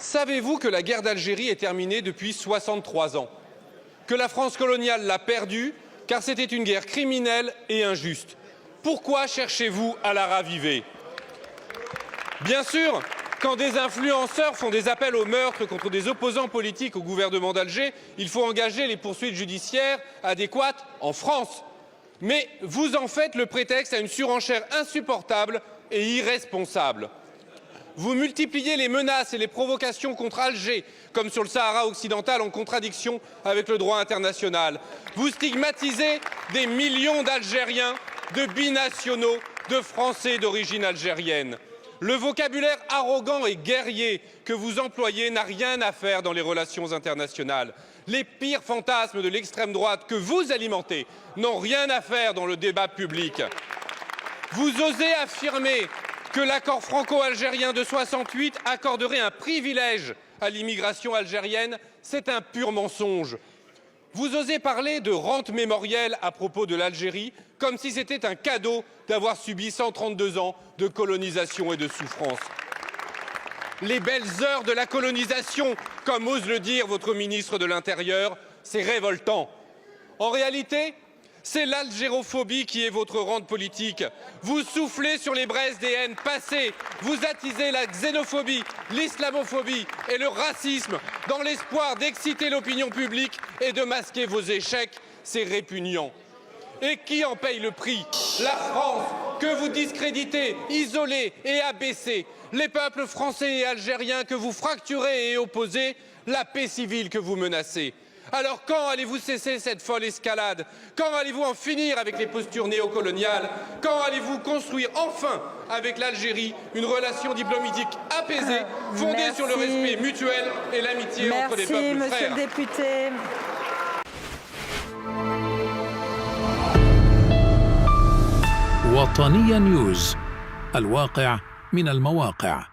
Savez-vous que la guerre d'Algérie est terminée depuis 63 ans? Que la France coloniale l'a perdue car c'était une guerre criminelle et injuste. Pourquoi cherchez-vous à la raviver? Bien sûr, quand des influenceurs font des appels au meurtre contre des opposants politiques au gouvernement d'Alger, il faut engager les poursuites judiciaires adéquates en France. Mais vous en faites le prétexte à une surenchère insupportable et irresponsable. Vous multipliez les menaces et les provocations contre Alger, comme sur le Sahara occidental, en contradiction avec le droit international. Vous stigmatisez des millions d'Algériens, de binationaux, de Français d'origine algérienne. Le vocabulaire arrogant et guerrier que vous employez n'a rien à faire dans les relations internationales. Les pires fantasmes de l'extrême droite que vous alimentez n'ont rien à faire dans le débat public. Vous osez affirmer que l'accord franco-algérien de 68 accorderait un privilège à l'immigration algérienne, c'est un pur mensonge. Vous osez parler de rente mémorielle à propos de l'Algérie, comme si c'était un cadeau d'avoir subi 132 ans de colonisation et de souffrance. Les belles heures de la colonisation, comme ose le dire votre ministre de l'Intérieur, c'est révoltant. En réalité, c'est l'algérophobie qui est votre rente politique. Vous soufflez sur les braises des haines passées. Vous attisez la xénophobie, l'islamophobie et le racisme dans l'espoir d'exciter l'opinion publique et de masquer vos échecs. C'est répugnant. Et qui en paye le prix? La France, que vous discréditez, isolez et abaissez. Les peuples français et algériens que vous fracturez et opposez. La paix civile que vous menacez. Alors quand allez-vous cesser cette folle escalade? Quand allez-vous en finir avec les postures néocoloniales? Quand allez-vous construire enfin avec l'Algérie une relation diplomatique apaisée, fondée sur le respect mutuel et l'amitié entre les peuples frères? Merci, monsieur le député. وطنية نيوز، الواقع من المواقع.